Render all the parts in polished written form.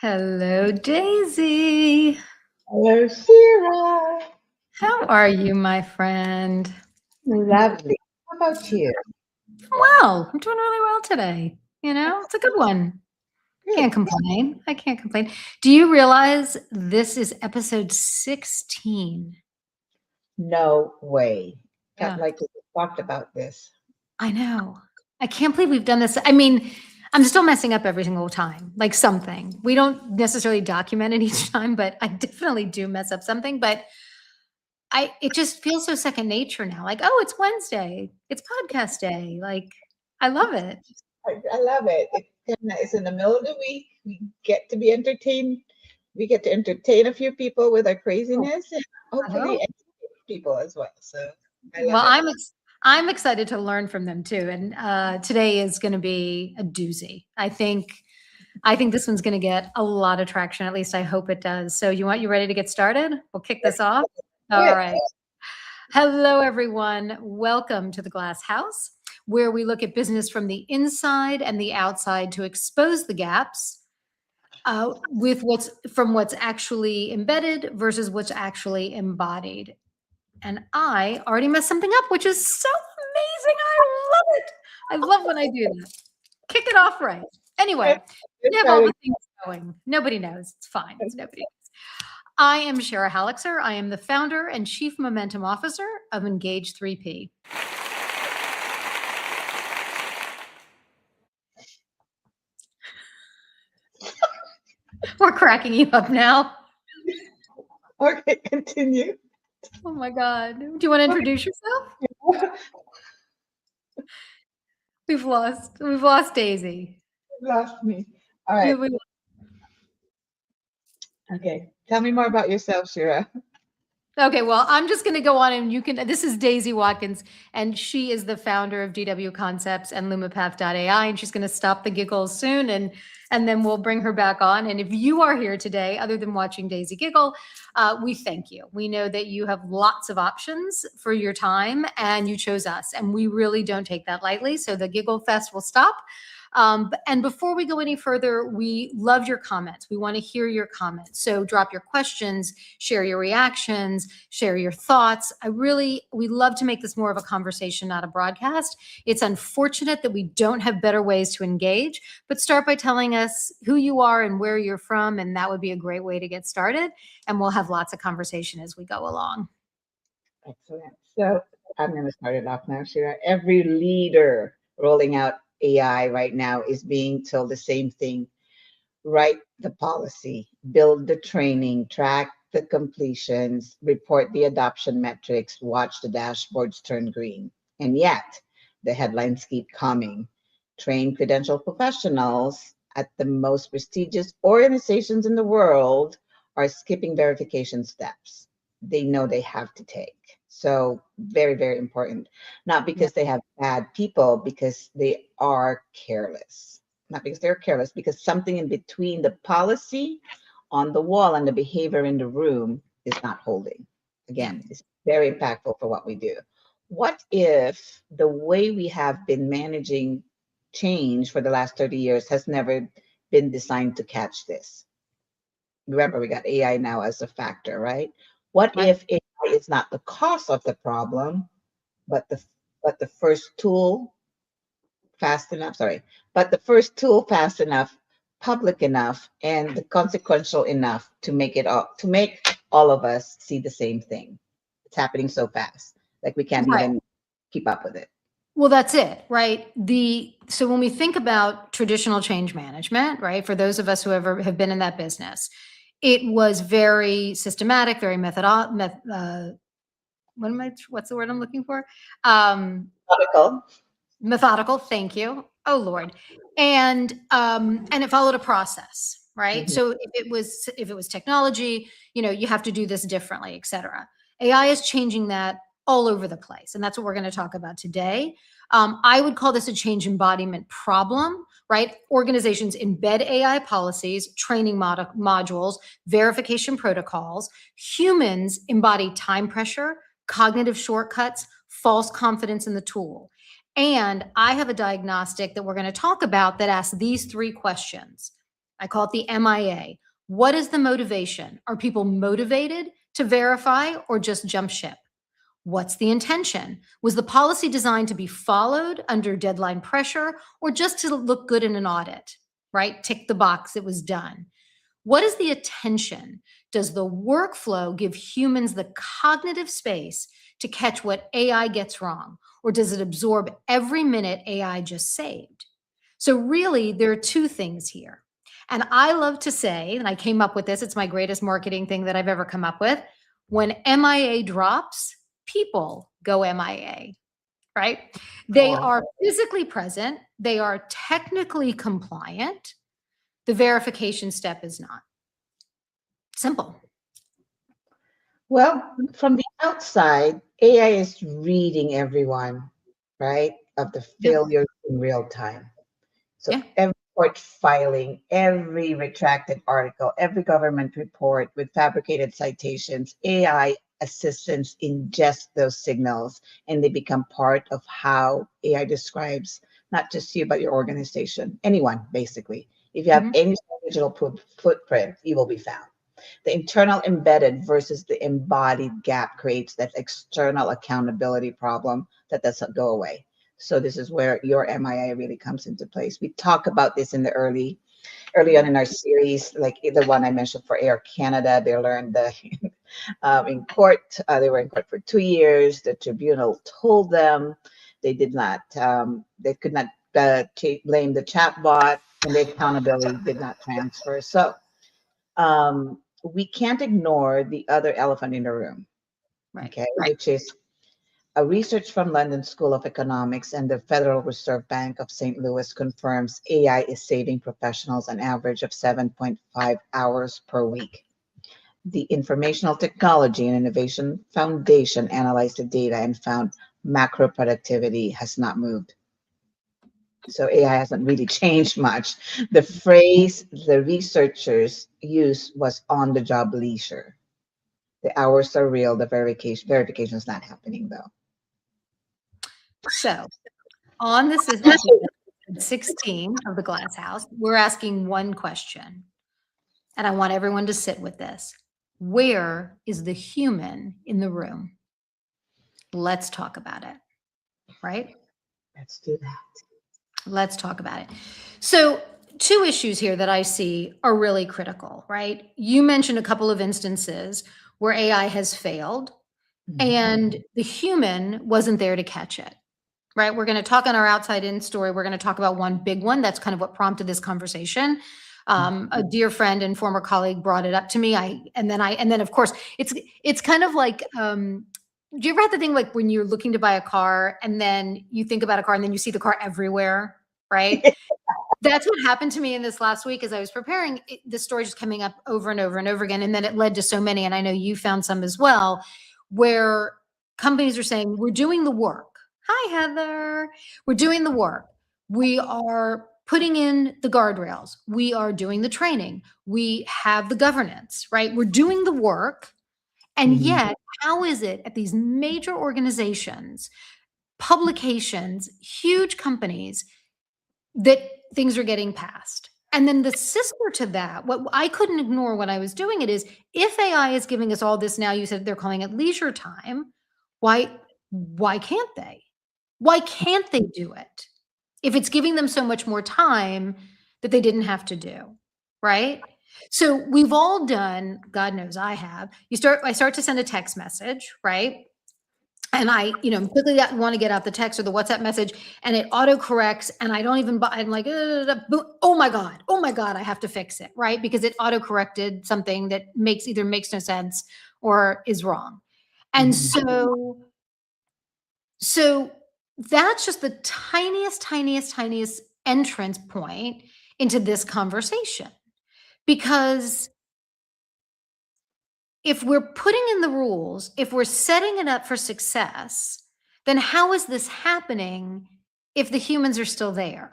Hello, Daisy. Hello, Shira. How are you, my friend? Lovely. How about you? Well, I'm doing really well today. It's a good one. Can't Good. complain. I can't complain. Do you realize this is episode 16? No way. Felt Yeah, like we talked about this. I know. I can't believe we've done this. I mean, I'm still messing up every single time, like something. We don't necessarily document it each time, but I definitely do mess up something. But it just feels so second nature now. Like, oh, it's Wednesday. It's podcast day. Like, I love it. I love it. It's in the middle of the week. We get to be entertained. We get to entertain a few people with our Oh, craziness and I hopefully hope. educate people as well. So I love Well, it. I'm excited to learn from them too. And today is going to be a doozy. I think this one's going to get a lot of traction. At least I hope it does. So you ready to get started? We'll kick this off. All Good. right. Hello, everyone. Welcome to the Glass House, where we look at business from the inside and the outside to expose the gaps with what's actually embedded versus what's actually embodied. And I already messed something up, which is so amazing. I love it. I love when I do that. Kick it off right. Good. Anyway, Good we have all starting. the things going. Nobody knows. It's fine. It's nobody. I am Shara Halixer. I am the founder and chief momentum officer of Engage 3P. We're cracking you up now. Okay, continue. Oh my God. Do you want to introduce yourself? We've lost Daisy. Lost me. All We, right. we Okay. Tell me more about yourself, Shira. Okay, well, I'm just going to go on and this is Daisy Watkins, and she is the founder of DW Concepts and Lumapath.ai, and she's going to stop the giggles soon, and then we'll bring her back on. And if you are here today, other than watching Daisy giggle, we thank you. We know that you have lots of options for your time, and you chose us, and we really don't take that lightly. So the giggle fest will stop. And before we go any further, we love your comments. We want to hear your comments. So drop your questions, share your reactions, share your thoughts. We love to make this more of a conversation, not a broadcast. It's unfortunate that we don't have better ways to engage, but start by telling us who you are and where you're from. And that would be a great way to get started. And we'll have lots of conversation as we go along. Excellent. So I'm going to start it off now, Shira. Every leader rolling out AI right now is being told the same thing. Write the policy, build the training, track the completions, report the adoption metrics, watch the dashboards turn green. And yet, the headlines keep coming. Train credentialed professionals at the most prestigious organizations in the world are skipping verification steps they know they have to take. So, very, very important. Not because they have bad people, because they are careless. Not because they're careless, because something in between the policy on the wall and the behavior in the room is not holding. Again, it's very impactful for what we do. What if the way we have been managing change for the last 30 years has never been designed to catch this? Remember, we got AI now as a factor, right? What Right. if AI is not the cause of the problem, but the first tool fast enough? Sorry, but the first tool fast enough, public enough, and consequential enough to make all of us see the same thing. It's happening so fast, like we can't Right. even keep up with it. Well, that's it, right? So when we think about traditional change management, right, for those of us who ever have been in that business, it was very systematic, very what's the word I'm looking for? Article. Methodical. Thank you. Oh Lord. And it followed a process, right? Mhm. So if it was technology, you have to do this differently, et cetera. AI is changing that all over the place. And that's what we're going to talk about today. I would call this a change embodiment problem, right? Organizations embed AI policies, training modules, verification protocols. Humans embody time pressure, cognitive shortcuts, false confidence in the tool. And I have a diagnostic that we're going to talk about that asks these three questions. I call it the MIA. What is the motivation? Are people motivated to verify or just jump ship? What's the intention? Was the policy designed to be followed under deadline pressure or just to look good in an audit, right? Tick the box, it was done. What is the attention? Does the workflow give humans the cognitive space to catch what AI gets wrong? Or does it absorb every minute AI just saved? So really, there are two things here. And I love to say, and I came up with this, it's my greatest marketing thing that I've ever come up with. When MIA drops, people go MIA, right? They Wow. are physically present, they are technically compliant. The verification step is not. Simple. Well, from the outside, AI is reading everyone, right, of the Yeah. failures in real time. So Yeah. every court filing, every retracted article, every government report with fabricated citations, AI assistants ingest those signals and they become part of how AI describes not just you, but your organization, anyone, basically. If you have Mhm. any digital footprint, you will be found. The internal embedded versus the embodied gap creates that external accountability problem that doesn't go away. So this is where your MIA really comes into place. We talk about this in the early on in our series, like the one I mentioned for Air Canada. They learned the in court. They were in court for 2 years. The tribunal told them they did not. They could not blame the chatbot, and the accountability did not transfer. So we can't ignore the other elephant in the room, Right. okay, which is a research from London School of Economics and the Federal Reserve Bank of St. Louis confirms AI is saving professionals an average of 7.5 hours per week. The Informational Technology and Innovation Foundation analyzed the data and found macro productivity has not moved. So AI hasn't really changed much. The phrase the researchers used was on the job leisure. The hours are real, the verification is not happening though. So on this is episode 16 of the Glass House, we're asking one question. And I want everyone to sit with this. Where is the human in the room? Let's talk about it, right? Let's do that. Let's talk about it. So, two issues here that I see are really critical, right? You mentioned a couple of instances where AI has failed and the human wasn't there to catch it, right? We're going to talk on our outside in story. We're going to talk about one big one. That's kind of what prompted this conversation. A dear friend and former colleague brought it up to me. And then of course it's kind of like, do you ever have the thing like when you're looking to buy a car and then you think about a car and then you see the car everywhere, right? That's what happened to me in this last week as I was preparing. This story just coming up over and over and over again. And then it led to so many, and I know you found some as well, where companies are saying, we're doing the work. Hi, Heather. We're doing the work. We are putting in the guardrails. We are doing the training. We have the governance, right? We're doing the work. And Mhm. yet, how is it at these major organizations, publications, huge companies, that things are getting passed? And then the sister to that, what I couldn't ignore when I was doing it is, if AI is giving us all this now, you said they're calling it leisure time, why can't they? Why can't they do it? If it's giving them so much more time that they didn't have to do, right? So we've all done, God knows I have. I start to send a text message, right? And I, quickly want to get out the text or the WhatsApp message, and it auto corrects, and I don't even, I'm like, oh my God, I have to fix it, right? Because it auto corrected something that either makes no sense or is wrong. And Mhm. so that's just the tiniest entrance point into this conversation. Because if we're putting in the rules, if we're setting it up for success, then how is this happening if the humans are still there?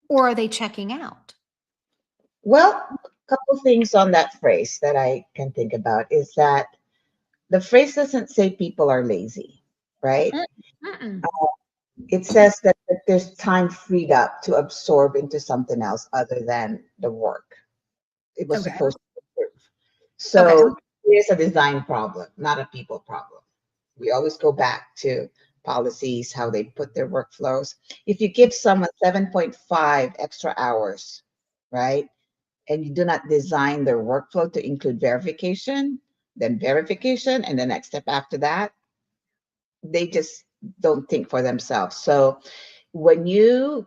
Or are they checking out? Well, a couple things on that phrase that I can think about is that the phrase doesn't say people are lazy, right? Mm, mm-mm. It says that there's time freed up to absorb into something else other than the work. It was Okay. supposed to improve. Okay. So it's a design problem, not a people problem. We always go back to policies, how they put their workflows. If you give someone 7.5 extra hours, right, and you do not design their workflow to include verification, then verification, and the next step after that, they just don't think for themselves. So when you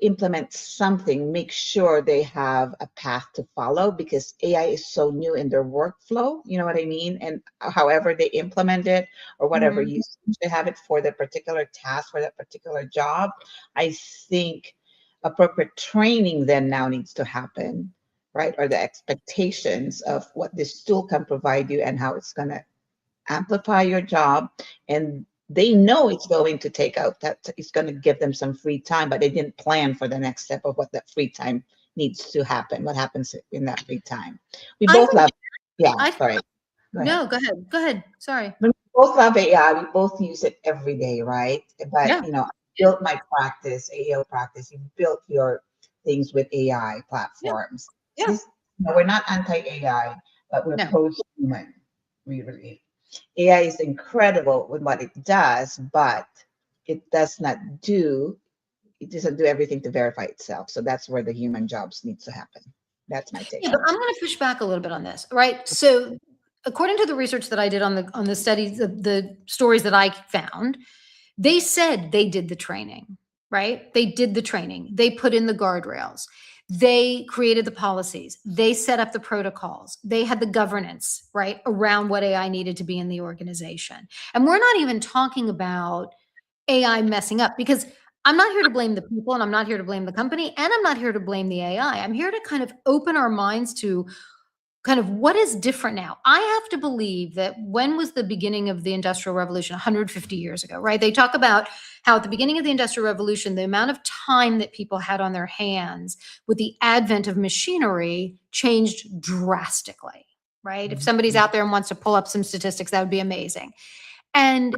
implement something, make sure they have a path to follow, because AI is so new in their workflow, you know what I mean? And however they implement it, or whatever Mhm. use they have it for, the particular task, for that particular job, I think appropriate training then now needs to happen, right? Or the expectations of what this tool can provide you and how it's going to amplify your job. And they know it's going to take out that, it's going to give them some free time, but they didn't plan for the next step of what that free time needs to happen, what happens in that free time. We I both think, love, yeah, I think, sorry, go ahead. no, go ahead. Go ahead. Sorry. We both love AI, we both use it every day, right? But Yeah. I built my practice, AO practice. You built your things with AI Yeah. platforms. Yeah. This, we're not anti-AI, but we're No. pro-human. We really, AI is incredible with what it does, but it does not do, it doesn't do everything to verify itself. So that's where the human jobs needs to happen. That's my take Yeah, but on I'm it. going to push back a little bit on this, right? So, according to the research that I did on the studies, the stories that I found, they said they did the training, right? They did the training. They put in the guardrails. They created the policies. They set up the protocols. They had the governance, right, around what AI needed to be in the organization. And we're not even talking about AI messing up, because I'm not here to blame the people, and I'm not here to blame the company, and I'm not here to blame the AI. I'm here to kind of open our minds to kind of what is different now. I have to believe that, when was the beginning of the Industrial Revolution? 150 years ago, right? They talk about how at the beginning of the Industrial Revolution, the amount of time that people had on their hands with the advent of machinery changed drastically, right? If somebody's out there and wants to pull up some statistics, that would be amazing. And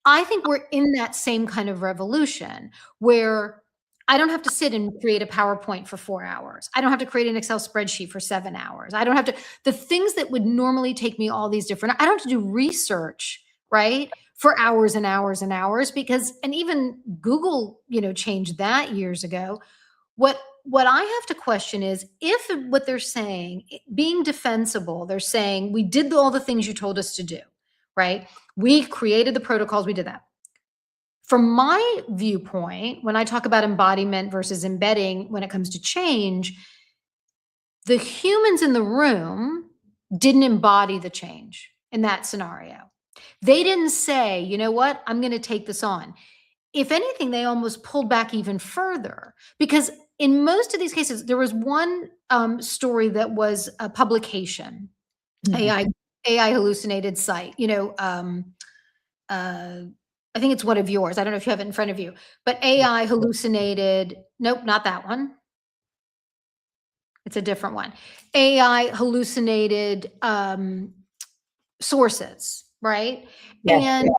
I think we're in that same kind of revolution, where I don't have to sit and create a PowerPoint for 4 hours. I don't have to create an Excel spreadsheet for 7 hours. I don't have to, the things that would normally take me all these different, I don't have to do research, right? For hours and hours and hours, because, and even Google, changed that years ago. What I have to question is, if what they're saying, being defensible, they're saying we did all the things you told us to do, right? We created the protocols, we did that. From my viewpoint, when I talk about embodiment versus embedding, when it comes to change, the humans in the room didn't embody the change in that scenario. They didn't say, you know what, I'm going to take this on. If anything, they almost pulled back even further, because in most of these cases, there was one story that was a publication, Mhm. AI hallucinated site, uh, I think it's one of yours. I don't know if you have it in front of you, but AI hallucinated. Nope, not that one. It's a different one. AI hallucinated sources, right? Yes, And yes.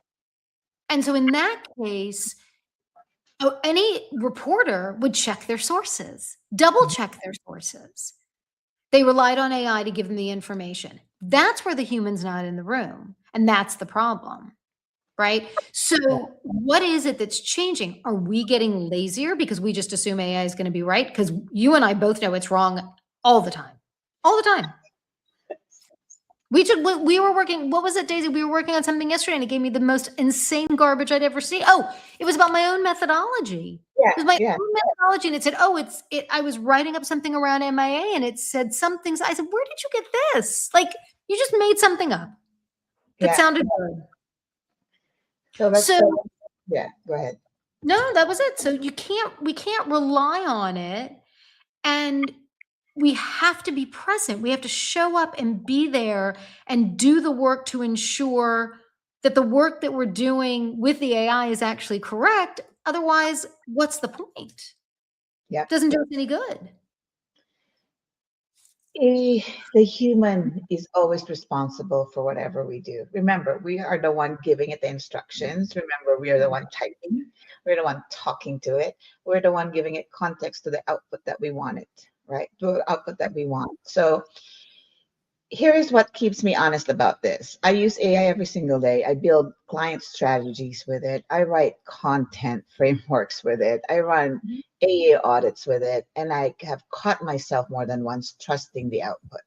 and so in that case, any reporter would check their sources, double check their sources. They relied on AI to give them the information. That's where the human's not in the room, and that's the problem. Right? Yeah. So what is it that's changing? Are we getting lazier because we just assume AI is going to be right? Because you and I both know it's wrong all the time. All the time. We were working, what was it, Daisy? We were working on something yesterday, and it gave me the most insane garbage I'd ever seen. Oh, it was about my own methodology. Yeah, It was my yeah, own methodology, and it said, oh, I was writing up something around MIA, and it said some things. I said, where did you get this? Like, you just made something up that yeah. sounded good. So So yeah, go ahead. no, that was it. So we can't rely on it, and we have to be present. We have to show up and be there and do the work to ensure that the work that we're doing with the AI is actually correct. Otherwise, what's the point? Yep. Doesn't do us any good. The human is always responsible for whatever we do. Remember, we are the one giving it the instructions. Remember, we are the one typing. We're the one talking to it. We're the one giving it context to the output that we want it. right? The output that we want. So here is what keeps me honest about this. I use AI every single day. I build client strategies with it. I write content frameworks with it. I run AA audits with it. And I have caught myself more than once trusting the output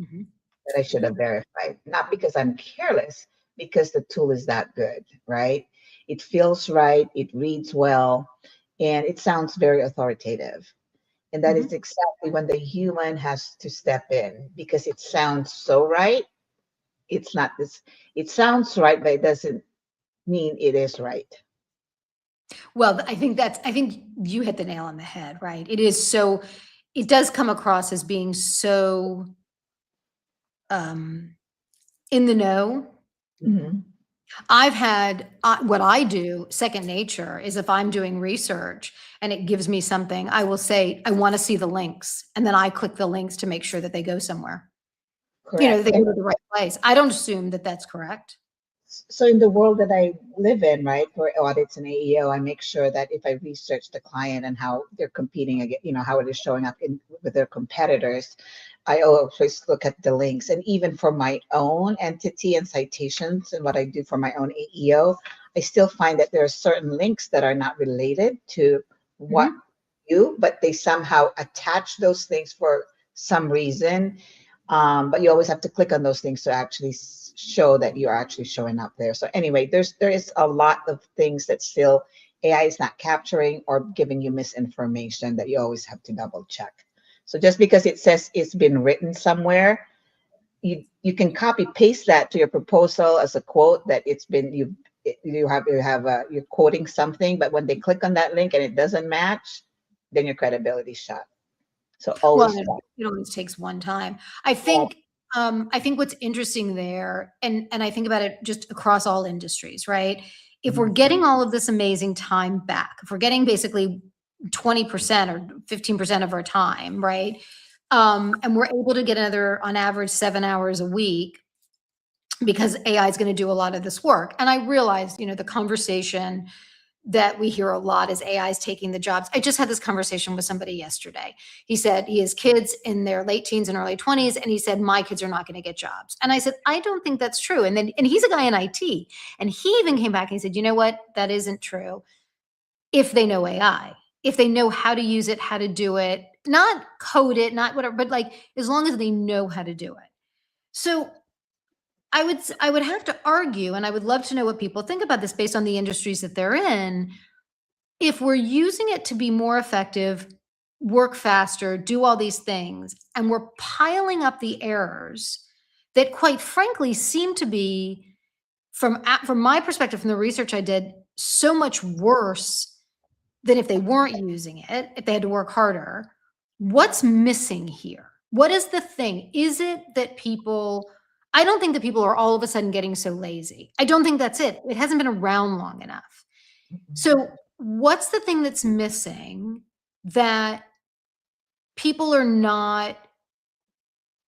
Mm-hmm. that I should have verified. Not because I'm careless, because the tool is that good, right? It feels right, it reads well, and it sounds very authoritative. And that Mm-hmm. is exactly when the human has to step in because it sounds so right. It's not this, it sounds right, but it doesn't mean it is right. Well, I think you hit the nail on the head, right? It is so, it does come across as being so um, in the know. Mhm. I've had what I do, second nature, is if I'm doing research and it gives me something, I will say, I want to see the links. And then I click the links to make sure that they go somewhere, Correct. they go And to the right place. I don't assume that that's correct. so in the world that I live in, right, for audits and AEO, I make sure that if I research the client and how they're competing again, how it is showing up with their competitors, I always look at the links. And even for my own entity and citations and what I do for my own AEO, I still find that there are certain links that are not related to what Mhm. you, but they somehow attach those things for some reason. But you always have to click on those things to actually show that you're actually showing up there. So anyway, there is a lot of things that still AI is not capturing or giving you misinformation that you always have to double check. So just because it says it's been written somewhere, you can copy paste that to your proposal as a quote that it's been you're quoting something, but when they click on that link and it doesn't match, then your credibility's shot. So Well, always and check. it always takes one time. Yeah. I think what's interesting there, and I think about it just across all industries, right? If we're Mhm. getting all of this amazing time back, if we're getting basically 20% or 15% of our time, right? And we're able to get another, on average, 7 hours a week because AI is going to do a lot of this work. And I realize, the conversation that we hear a lot is AI is taking the jobs. I just had this conversation with somebody yesterday. He said he has kids in their late teens and early 20s, and he said, my kids are not going to get jobs. And I said, I don't think that's true. And he's a guy in IT. And he even came back and he said, you know what? That isn't true. If they know AI, if they know how to use it, how to do it, not code it, not whatever, but like as long as they know how to do it. So I would have to argue, and I would love to know what people think about this based on the industries that they're in. If we're using it to be more effective, work faster, do all these things, and we're piling up the errors that quite frankly seem to be from my perspective, from the research I did, so much worse than if they weren't using it, if they had to work harder. What's missing here? What is the thing? Is it that people, I don't think that people are all of a sudden getting so lazy. I don't think that's it. It hasn't been around long enough. So, what's the thing that's missing that people are not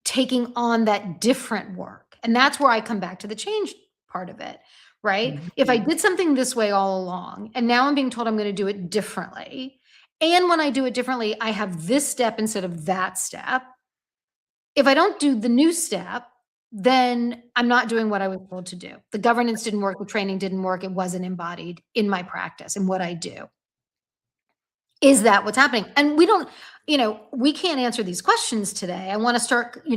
taking on that different work? And that's where I come back to the change part of it, right? Mhm. If I did something this way all along, and now I'm being told I'm going to do it differently, and when I do it differently, I have this step instead of that step. If I don't do the new step, then I'm not doing what I was told to do. The governance didn't work, the training didn't work, it wasn't embodied in my practice and what I do. Is that what's happening? And we don't, we can't answer these questions today. I want to start,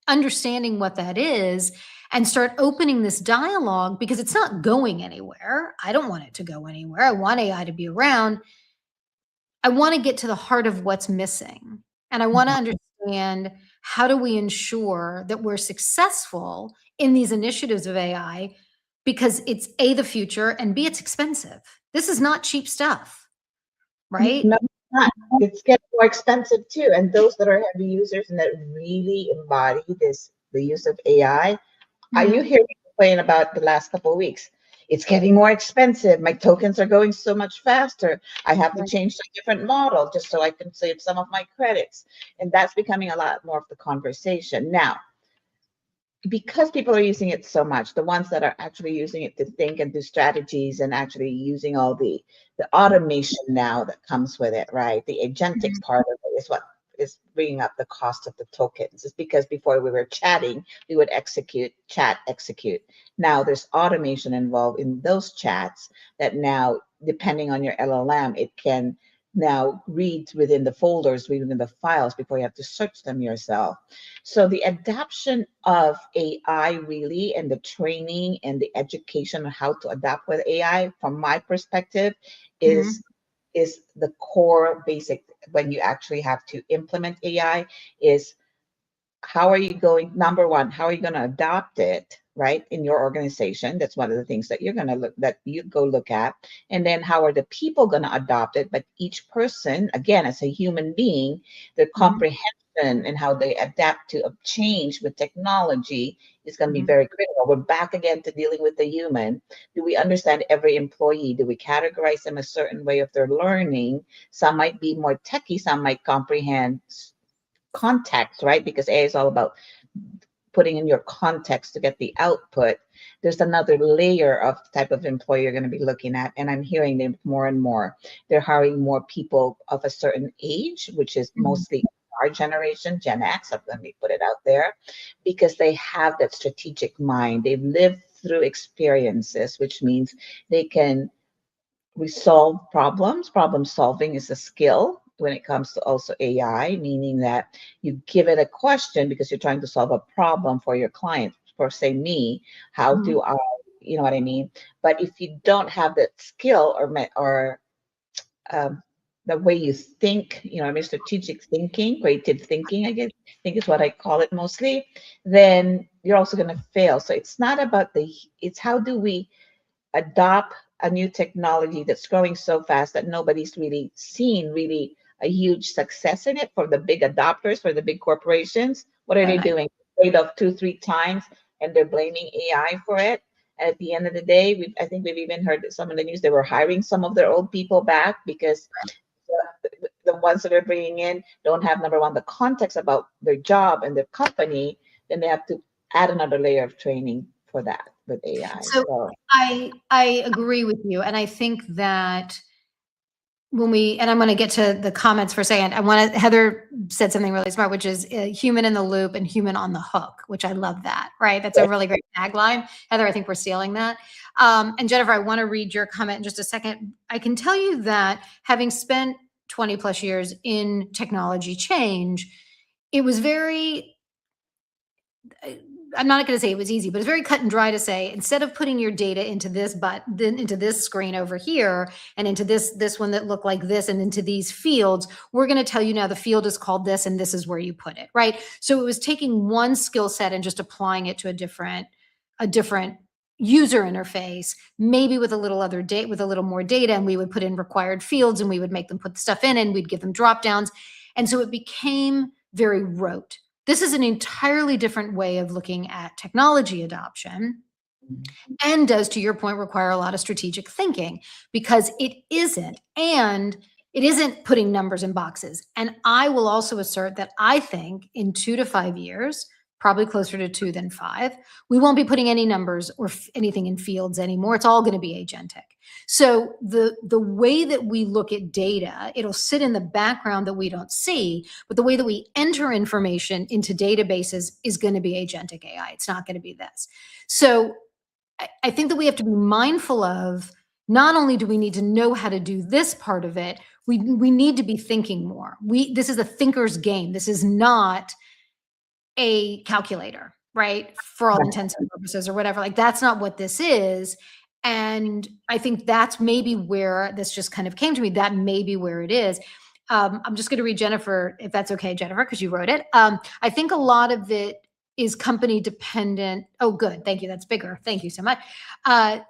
understanding what that is and start opening this dialogue because it's not going anywhere. I don't want it to go anywhere. I want AI to be around. I want to get to the heart of what's missing. And I want to understand, how do we ensure that we're successful in these initiatives of AI, because it's A, the future, and B, it's expensive. This is not cheap stuff, right? No, it's not. It's getting more expensive too. And those that are heavy users and that really embody the use of AI, you Mhm. hear me complain about the last couple of weeks. It's getting more expensive. My tokens are going so much faster. I have to Right. change to a different model just so I can save some of my credits. And that's becoming a lot more of the conversation. Now, because people are using it so much, the ones that are actually using it to think and do strategies and actually using all the automation now that comes with it, right? The agentic Mhm. part of it is bringing up the cost of the tokens. It's because before we were chatting, we would chat, execute. Now there's automation involved in those chats that now, depending on your LLM, it can now read within the folders, read within the files before you have to search them yourself. So the adoption of AI really, and the training and the education on how to adapt with AI, from my perspective, Mhm. is the core basic. When you actually have to implement AI, is how are you going, number one, how are you going to adopt it, right, in your organization? That's one of the things that you're going to look, that you go look at. And then how are the people going to adopt it? But each person, again, as a human being, their Mhm. comprehension and how they adapt to a change with technology is going to be Mhm. very critical. We're back again to dealing with the human. Do we understand every employee? Do we categorize them a certain way of their learning? Some might be more techie, some might comprehend context, right? Because AI is all about putting in your context to get the output. There's another layer of the type of employee you're going to be looking at. And I'm hearing them more and more. They're hiring more people of a certain age, which is Mhm. mostly our generation, Gen X, let me put it out there, because they have that strategic mind. They've lived through experiences, which means they can resolve problems. Problem solving is a skill when it comes to also AI, meaning that you give it a question because you're trying to solve a problem for your client. For say me, how Mhm. do I, you know what I mean? But if you don't have that skill, or um, the way you think, I mean, strategic thinking, creative thinking, I guess, think is what I call it mostly, then you're also going to fail. So it's not about it's how do we adopt a new technology that's growing so fast that nobody's really seen really a huge success in it. For the big adopters, for the big corporations, what are Oh, they nice. doing? Paid off 2, 3 times, and they're blaming AI for it. And at the end of the day, I think we've even heard that some of the news, they were hiring some of their old people back because the ones that are bringing in don't have, number one, the context about their job and their company. Then they have to add another layer of training for that with AI. So So I agree with you, and I think that and I'm going to get to the comments for a second. Heather said something really smart, which is human in the loop and human on the hook, which I love that, right? That's a really great tagline. Heather, I think we're stealing that. And Jennifer, I want to read your comment in just a second. I can tell you that having spent 20 plus years in technology change, it was very I'm not going to say it was easy, but it's very cut and dry to say, instead of putting your data into this then into this screen over here and into this one that looked like this and into these fields, we're going to tell you now the field is called this and this is where you put it, right? So it was taking one skill set and just applying it to a different user interface, maybe with a little more data, and we would put in required fields and we would make them put stuff in and we'd give them drop downs. And so it became very rote. This is an entirely different way of looking at technology adoption, and does, to your point, require a lot of strategic thinking, because it isn't putting numbers in boxes. And I will also assert that I think in 2 to 5 years, probably closer to 2 than 5, we won't be putting any numbers or anything in fields anymore. It's all going to be agentic. So the way that we look at data, it'll sit in the background that we don't see, but the way that we enter information into databases is going to be agentic AI. It's not going to be this. So I think that we have to be mindful of, not only do we need to know how to do this part of it, we need to be thinking more. This is a thinker's game. This is not a calculator, right? For all intents and purposes or whatever. Like, that's not what this is. And I think that's maybe where this just kind of came to me. That may be where it is. I'm just going to read Jennifer, if that's okay, Jennifer, because you wrote it. I think a lot of it is company dependent. Oh, good. Thank you. That's bigger. Thank you so much.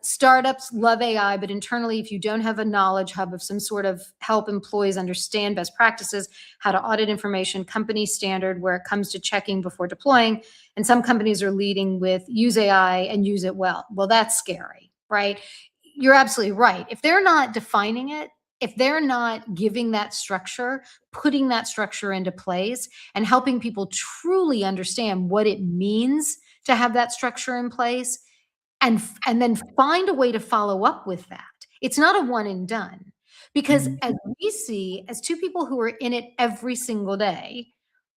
Startups love AI, but internally, if you don't have a knowledge hub of some sort of help employees understand best practices, how to audit information, company standard where it comes to checking before deploying, and some companies are leading with use AI and use it well. Well, that's scary, right? You're absolutely right. If they're not defining it, if they're not giving that structure, putting that structure into place, and helping people truly understand what it means to have that structure in place, and then find a way to follow up with that. It's not a one and done, Because as we see, as two people who are in it every single day,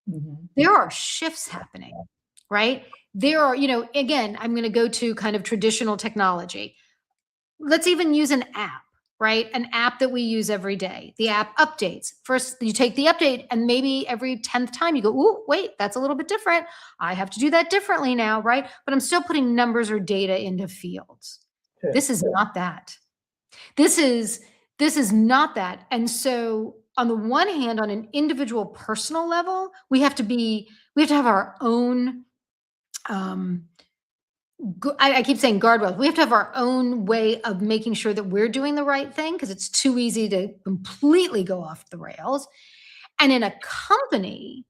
Mhm. there are shifts happening, right? There are, again, I'm going to go to kind of traditional technology. Let's even use an app, right? An app that we use every day. The app updates. First, you take the update, and maybe every 10th time you go, "Ooh, wait, that's a little bit different. I have to do that differently now," right? But I'm still putting numbers or data into fields. True. This is not that. This is not that. And so on the one hand, on an individual personal level, we have to have our own I keep saying guardrails. We have to have our own way of making sure that we're doing the right thing, because it's too easy to completely go off the rails. And in a company,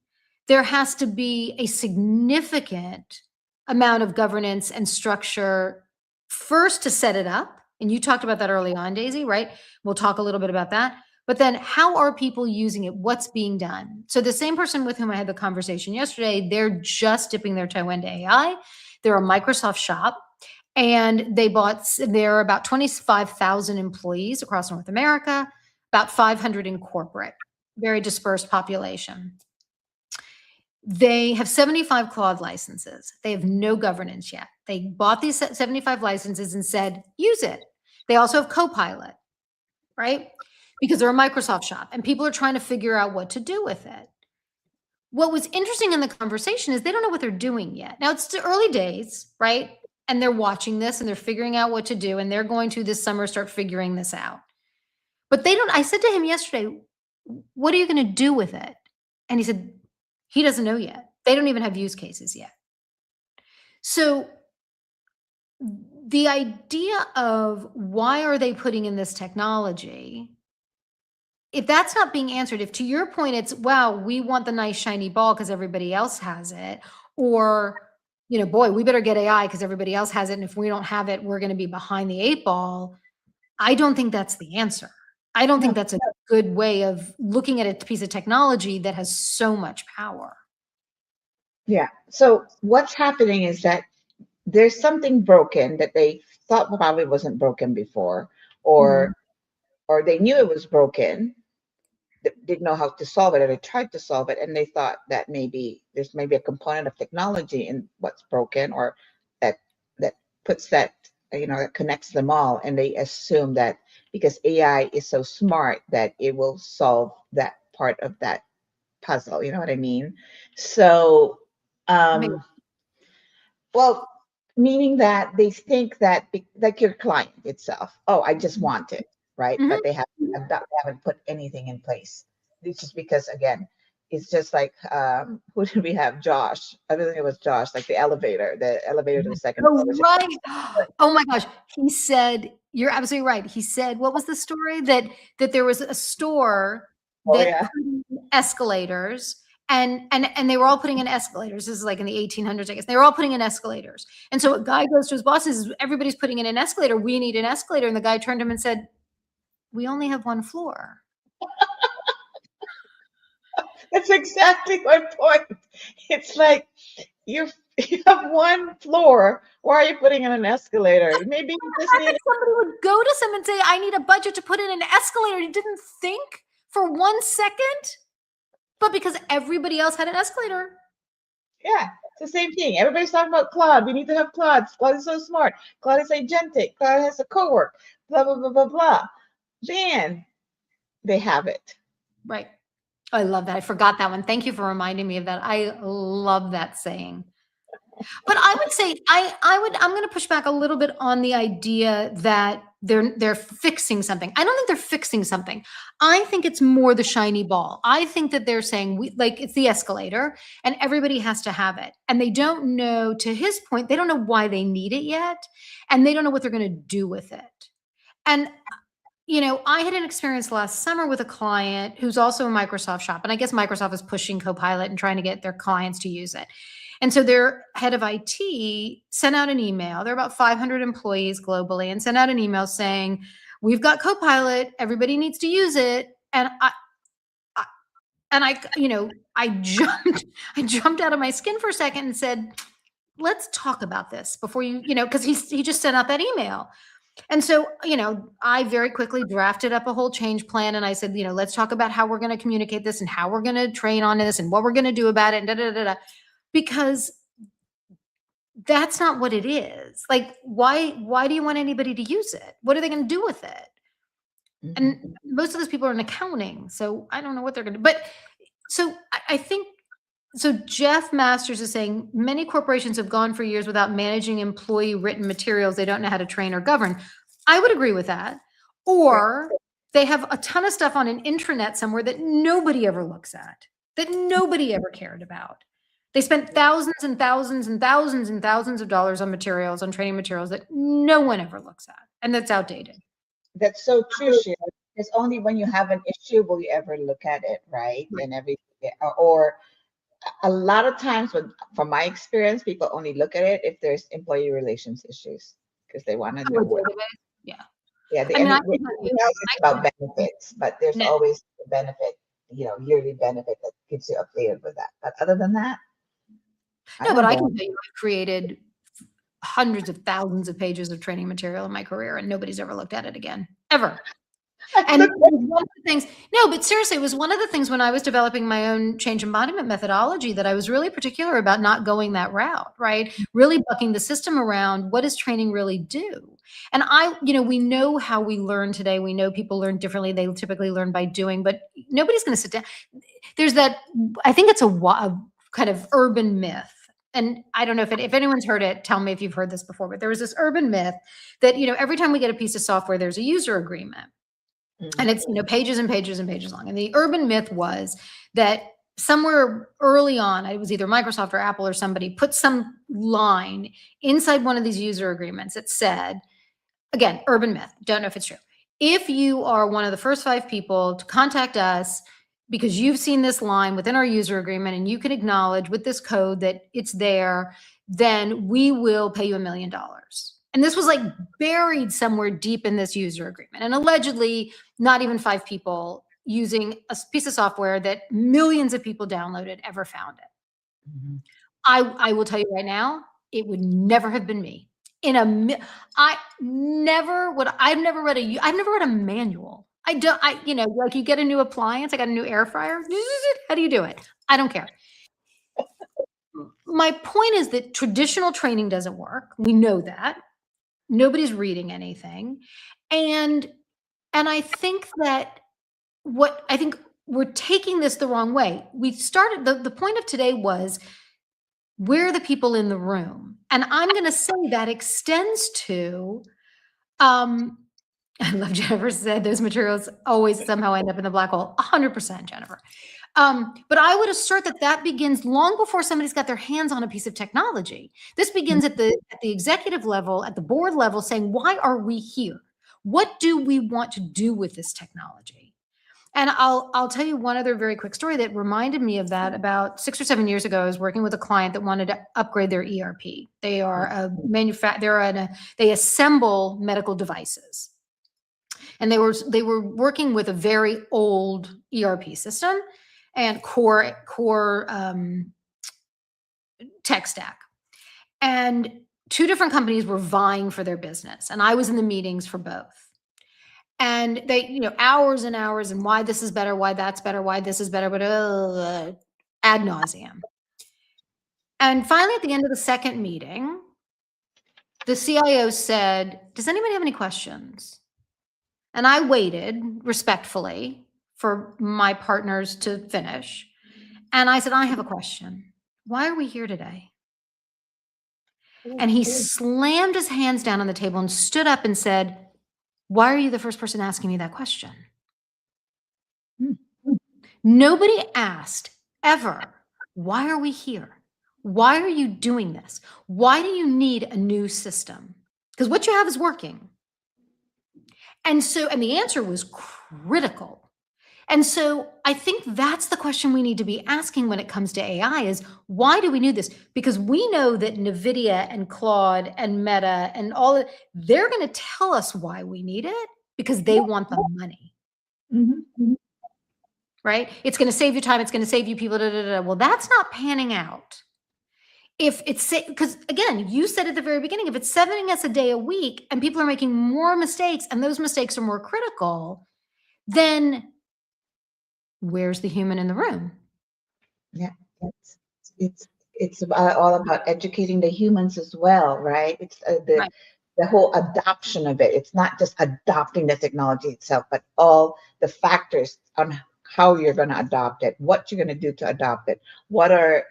there has to be a significant amount of governance and structure first to set it up. And you talked about that early on, Daisy, right? We'll talk a little bit about that. But then how are people using it? What's being done? So the same person with whom I had the conversation yesterday, they're just dipping their toe into AI. They're a Microsoft shop, and they're about 25,000 employees across North America, about 500 in corporate, very dispersed population. They have 75 Claude licenses. They have no governance yet. They bought these 75 licenses and said, use it. They also have Copilot, right? Because they're a Microsoft shop, and people are trying to figure out what to do with it. What was interesting in the conversation is they don't know what they're doing yet. Now, it's the early days, right? And they're watching this and they're figuring out what to do, and they're going to this summer start figuring this out. But I said to him yesterday, what are you going to do with it? And he said, he doesn't know yet. They don't even have use cases yet. So the idea of why are they putting in this technology, if that's not being answered, if to your point, it's, wow, we want the nice shiny ball because everybody else has it, or, boy, we better get AI because everybody else has it. And if we don't have it, we're going to be behind the 8 ball. I don't think that's the answer. I don't think that's a good way of looking at a piece of technology that has so much power. Yeah. So what's happening is that there's something broken that they thought probably wasn't broken before, or they knew it was broken, didn't know how to solve it, or they tried to solve it, and they thought that maybe there's maybe a component of technology in what's broken, or that puts that, that connects them all, and they assume that because AI is so smart that it will solve that part of that puzzle. You know what I mean? So, well, meaning that they think that like your client itself, oh, I just want it, right? But they haven't put anything in place. It's just because, again, it's just like, who did we have? Josh. I think it was Josh, like the elevator to the second floor. Right. Oh my gosh. He said, you're absolutely right. He said, what was the story? That there was a store that put in escalators, and they were all putting in escalators. This is like in the 1800s, I guess. They were all putting in escalators. And so a guy goes to his boss and says, everybody's putting in an escalator. We need an escalator. And the guy turned to him and said, we only have one floor. That's exactly my point. It's like, you have one floor. Why are you putting in an escalator? Maybe you just need. Somebody would go to someone and say, I need a budget to put in an escalator. You didn't think for 1 second, but because everybody else had an escalator. Yeah, it's the same thing. Everybody's talking about Claude. We need to have Claude. Claude is so smart. Claude is agentic. Claude has a co-work. Blah, blah, blah, blah, blah. Then they have it. Right. I love that. I forgot that one. Thank you for reminding me of that. I love that saying. But I would say I'm going to push back a little bit on the idea that they're fixing something. I don't think they're fixing something. I think it's more the shiny ball. I think that they're saying it's the escalator and everybody has to have it. And they don't know, to his point, they don't know why they need it yet. And they don't know what they're going to do with it. And I had an experience last summer with a client who's also a Microsoft shop. And I guess Microsoft is pushing Copilot and trying to get their clients to use it. And so their head of IT sent out an email. There are about 500 employees globally, and sent out an email saying, we've got Copilot. Everybody needs to use it. And I jumped out of my skin for a second and said, let's talk about this before because he just sent out that email. And so, I very quickly drafted up a whole change plan and I said, let's talk about how we're going to communicate this and how we're going to train on this and what we're going to do about it and da da da da. Because that's not what it is. Like, why do you want anybody to use it? What are they going to do with it? And most of those people are in accounting, so I don't know what they're going to. But so I think so. Jeff Masters is saying many corporations have gone for years without managing employee written materials. They don't know how to train or govern. I would agree with that. Or they have a ton of stuff on an intranet somewhere that nobody ever looks at, that nobody ever cared about. They spent thousands and thousands and thousands and thousands of dollars on materials, on training materials that no one ever looks at, and that's outdated. That's so true, Sheila. It's only when you have an issue will you ever look at it, right? And everything, or a lot of times, from my experience, people only look at it if there's employee relations issues because they want to know what. Yeah. Yeah. It's about benefits, but there's always a benefit, yearly benefit that keeps you updated with that. But other than that, no. But I can tell you, I've created hundreds of thousands of pages of training material in my career, and nobody's ever looked at it again, ever. And one of the things, no, but seriously, it was one of the things when I was developing my own change embodiment methodology that I was really particular about not going that route, right? Really bucking the system around what does training really do? And we know how we learn today. We know people learn differently. They typically learn by doing, but nobody's going to sit down. There's that, I think it's a kind of urban myth. And I don't know if anyone's heard it, tell me if you've heard this before, but there was this urban myth that, every time we get a piece of software, there's a user agreement. And it's, pages and pages and pages long. And the urban myth was that somewhere early on, it was either Microsoft or Apple or somebody put some line inside one of these user agreements that said, again, urban myth, don't know if it's true. If you are one of the first 5 people to contact us because you've seen this line within our user agreement and you can acknowledge with this code that it's there, then we will pay you $1 million. And this was like buried somewhere deep in this user agreement. And allegedly, not even 5 people using a piece of software that millions of people downloaded ever found it. I will tell you right now, it would never have been me. I've never read a manual. Like you get a new appliance, I got a new air fryer. How do you do it? I don't care. My point is that traditional training doesn't work. We know that. Nobody's reading anything. And I think that we're taking this the wrong way. We started, the point of today was, where are the people in the room? And I'm going to say that extends to, I love Jennifer said those materials always somehow end up in the black hole. 100%, Jennifer. But I would assert that begins long before somebody's got their hands on a piece of technology. This begins at the executive level, at the board level, saying, why are we here? What do we want to do with this technology? And I'll tell you one other very quick story that reminded me of that. About 6 or 7 years ago, I was working with a client that wanted to upgrade their ERP. They are they assemble medical devices. And they were working with a very old ERP system and core tech stack. And 2 different companies were vying for their business. And I was in the meetings for both. And they, hours and hours, and why this is better, why that's better, why this is better, but ad nauseum. And finally, at the end of the second meeting, the CIO said, does anybody have any questions? And I waited respectfully for my partners to finish. And I said, I have a question. Why are we here today? And he slammed his hands down on the table and stood up and said, why are you the first person asking me that question? Nobody asked ever, why are we here? Why are you doing this? Why do you need a new system? Because what you have is working. And the answer was critical. And so I think that's the question we need to be asking when it comes to AI is, why do we need this? Because we know that NVIDIA and Claude and Meta and they're going to tell us why we need it because they want the money. Right? It's going to save you time. It's going to save you people. Well, that's not panning out. if it's, because again, you said at the very beginning, if it's 7 a day a week and people are making more mistakes and those mistakes are more critical, then where's the human in the room? Yeah, it's all about educating the humans as well, right? It's Right. the whole adoption of it. It's not just adopting the technology itself, but all the factors on how you're going to adopt it, what you're going to do to adopt it, what are,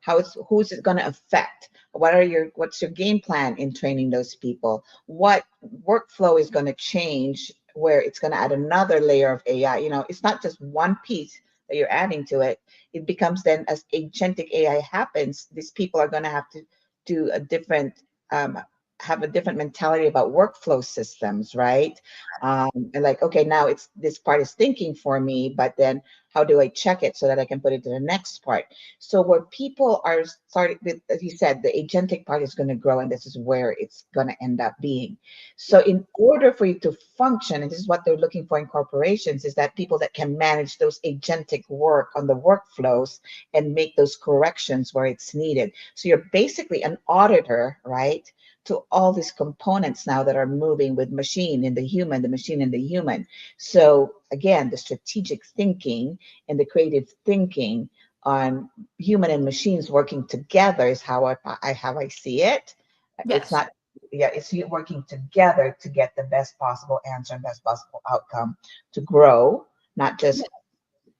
how it's, who's it going to affect, what's your game plan in training those people, what workflow is going to change where it's going to add another layer of AI. It's not just one piece that you're adding to it. It becomes then, as agentic AI happens, these people are going to have to do a different um, have a different mentality about workflow systems, right? And like, okay, now it's this part is thinking for me, but then how do I check it so that I can put it to the next part? So where people are starting with, as you said, the agentic part is going to grow, and this is where it's going to end up being. So in order for you to function, and this is what they're looking for in corporations, is that people that can manage those agentic work on the workflows and make those corrections where it's needed. So you're basically an auditor, right? To all these components now that are moving with machine in the human, the machine in the human. So again, the strategic thinking and the creative thinking on human and machines working together is how I see it. It's Yes. not, yeah, it's you working together to get the best possible answer and best possible outcome to grow, not just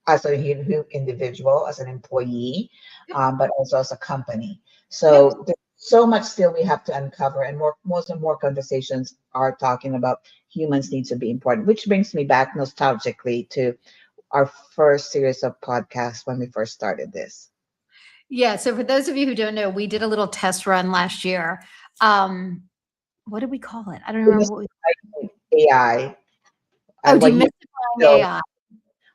as a individual, as an employee, Yep. but also as a company. Yep. So there's so much still we have to uncover, and more conversations are talking about humans need to be important, which brings me back nostalgically to our first series of podcasts when we first started this. Yeah. So for those of you who don't know, we did a little test run last year. Um, what did we call it? I don't remember what we. AI, Oh, why demystifying still, AI.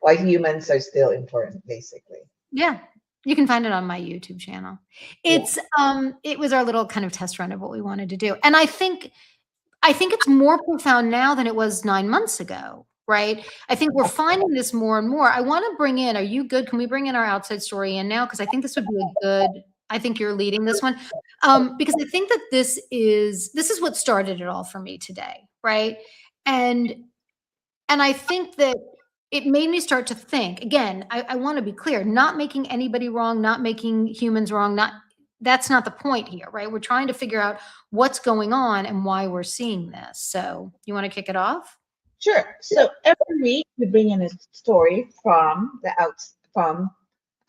why humans are still important, basically. Yeah. You can find it on my YouTube channel. Yeah, It was our little kind of test run of what we wanted to do. And I think it's more profound now than it was 9 months ago, right? I think we're finding this more and more. I wanna bring in, are you good? Can we bring in our outside story in now? Because I think this would be a good, I think you're leading this one. Because I think that this is what started it all for me today, right? And I think that it made me start to think, again, I wanna be clear, not making anybody wrong, not making humans wrong, not that's not the point here, right? We're trying to figure out what's going on and why we're seeing this. So, you wanna kick it off? sure. So every week we bring in a story from from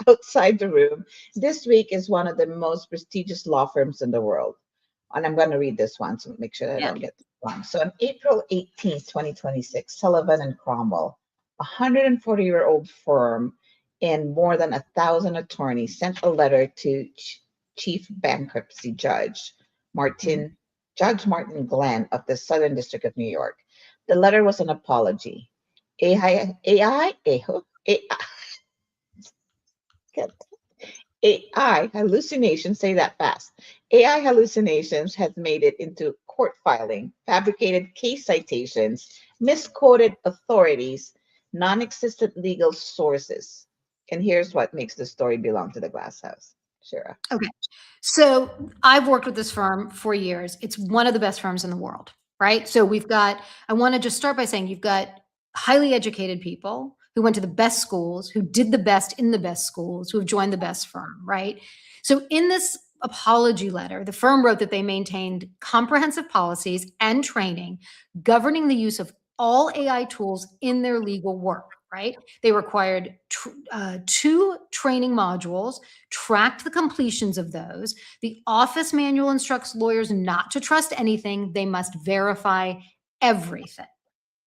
outside the room. This week is one of the most prestigious law firms in the world. And I'm going to read this one to make sure that I Yeah. don't get this wrong. So on April 18th, 2026, Sullivan and Cromwell, a 140-year-old firm and more than 1,000 attorneys, sent a letter to Chief Bankruptcy Mhm. Martin, Judge Martin Glenn of the Southern District of New York. The letter was an apology. AI hallucinations, say that fast. AI hallucinations have made it into court filing, fabricated case citations, misquoted authorities, non existent legal sources. And here's what makes the story belong to the glass house. Shira. Okay. So I've worked with this firm for years. It's one of the best firms in the world, right? So I want to just start by saying you've got highly educated people who went to the best schools, who did the best in the best schools, who have joined the best firm, right? So in this apology letter, the firm wrote that they maintained comprehensive policies and training governing the use of all AI tools in their legal work, right? They required 2 training modules, tracked the completions of those. The office manual instructs lawyers not to trust anything, they must verify everything.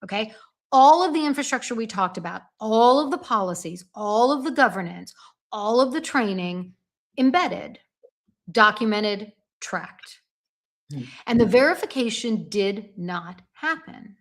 Okay. All of the infrastructure we talked about, all of the policies, all of the governance, all of the training embedded, documented, tracked. And the verification did not happen,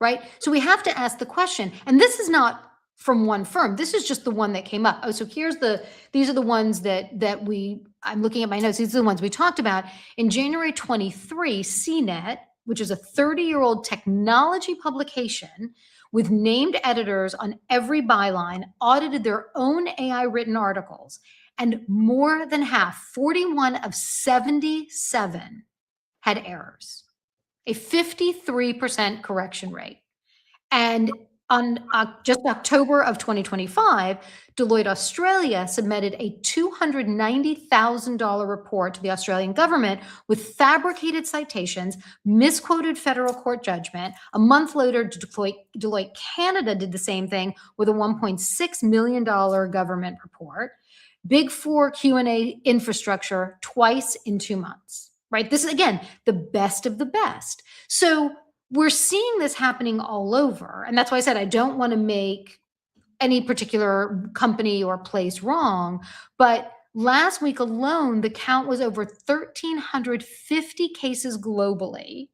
right? So we have to ask the question, and this is not from one firm. This is just the one that came up. Oh, so these are the ones I'm looking at my notes. These are the ones we talked about. In January 23, CNET, which is a 30-year-old technology publication with named editors on every byline, audited their own AI written articles And more than half, 41 of 77 had errors, a 53% correction rate. And on just October of 2025, Deloitte Australia submitted a $290,000 report to the Australian government with fabricated citations, misquoted federal court judgment. A month later, Deloitte Canada did the same thing with a $1.6 million government report. Big Four Q&A infrastructure twice in 2 months, right? This is, again, the best of the best. So we're seeing this happening all over. And that's why I said I don't want to make any particular company or place wrong. But last week alone, the count was over 1,350 cases globally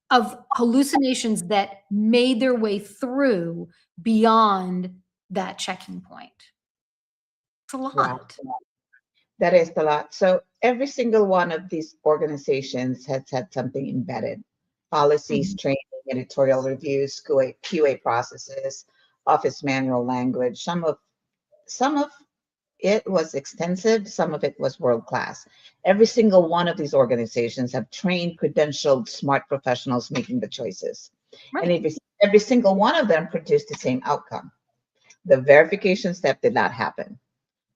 of hallucinations that made their way through beyond that checking point. It's a Wow. lot. That is a lot. So every single one of these organizations has had something embedded: policies, training, editorial reviews, QA processes, office manual language. Some of it was extensive, some of it was world class. Every single one of these organizations have trained, credentialed, smart professionals making the choices. And Right. every single one of them produced the same outcome. The verification step did not happen.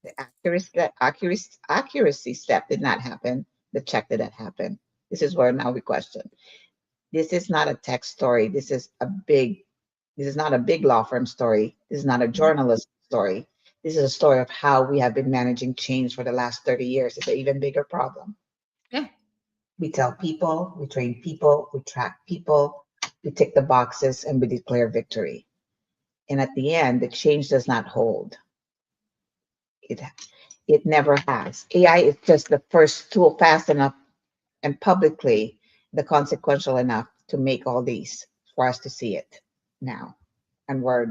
The accuracy step did not happen. The check didn't happen. This is where now we question. This is not a tech story. This is not a big law firm story. This is not a journalist story. This is a story of how we have been managing change for the last 30 years. It's an even bigger problem. Yeah. We tell people, we train people, we track people, we tick the boxes, and we declare victory. And at the end, the change does not hold. It never has. AI is just the first tool, fast enough and publicly the consequential enough to make all these for us to see it now and where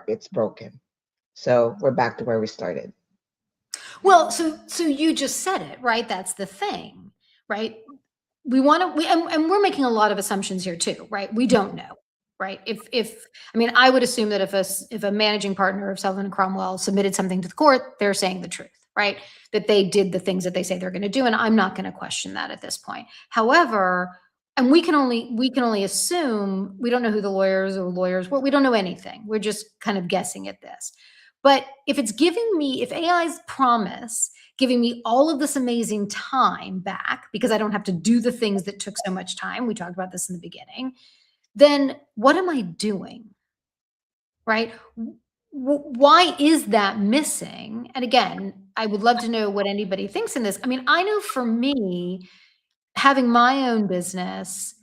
it's broken. So we're back to where we started. Well, so you just said it, right? That's the thing, right? We want to, and we're making a lot of assumptions here too, right? We don't know, right? I mean, I would assume that if a managing partner of Sullivan and Cromwell submitted something to the court, they're saying the truth, right? That they did the things that they say they're going to do, and I'm not going to question that at this point. However, and we can only assume. We don't know who the lawyers were. We don't know anything. We're just kind of guessing at this. But if AI's promise giving me all of this amazing time back because I don't have to do the things that took so much time, we talked about this in the beginning, then what am I doing? Right? Why is that missing? And again, I would love to know what anybody thinks in this. I mean, I know for me, having my own business,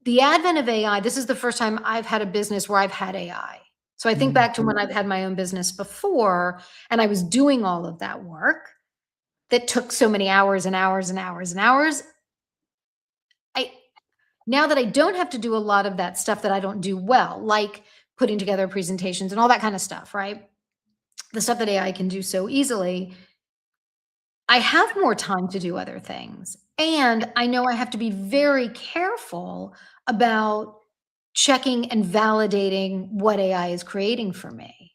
the advent of AI, this is the first time I've had a business where I've had AI. So I think back to when I've had my own business before, and I was doing all of that work that took so many hours and hours and hours and hours. Now that I don't have to do a lot of that stuff that I don't do well, like putting together presentations and all that kind of stuff, right? The stuff that AI can do so easily, I have more time to do other things. And I know I have to be very careful about checking and validating what AI is creating for me.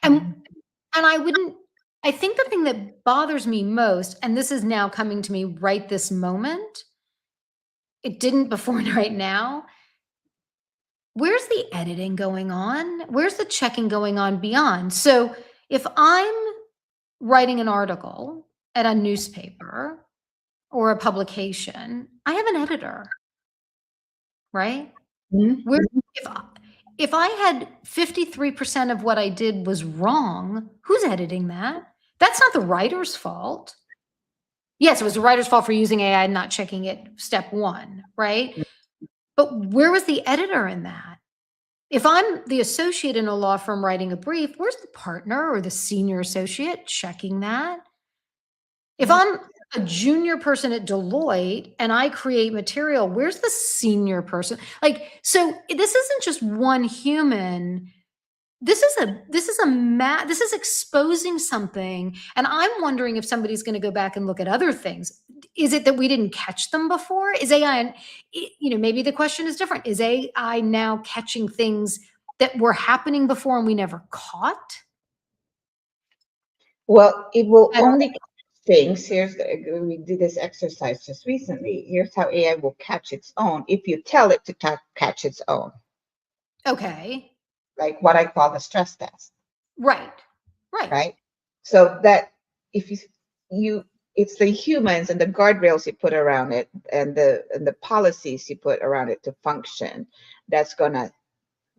And I think the thing that bothers me most, and this is now coming to me right this moment, it didn't before and right now, where's the editing going on? Where's the checking going on beyond? So if I'm writing an article at a newspaper or a publication, I have an editor, right? Mm-hmm. If I had 53% of what I did was wrong, who's editing that? That's not the writer's fault. Yes, it was the writer's fault for using AI and not checking it, step one, right? But where was the editor in that? If I'm the associate in a law firm writing a brief, where's the partner or the senior associate checking that? If I'm a junior person at Deloitte and I create material, where's the senior person? So this isn't just one human. This is exposing something. And I'm wondering if somebody's going to go back and look at other things. Is it that we didn't catch them before? Is AI, maybe the question is different. Is AI now catching things that were happening before and we never caught? Well, it will I don't only catch things. We did this exercise just recently. Here's how AI will catch its own if you tell it to catch its own, Okay. like what I call the stress test, Right. Right. right? So that if you it's the humans and the guardrails you put around it and the policies you put around it to function that's gonna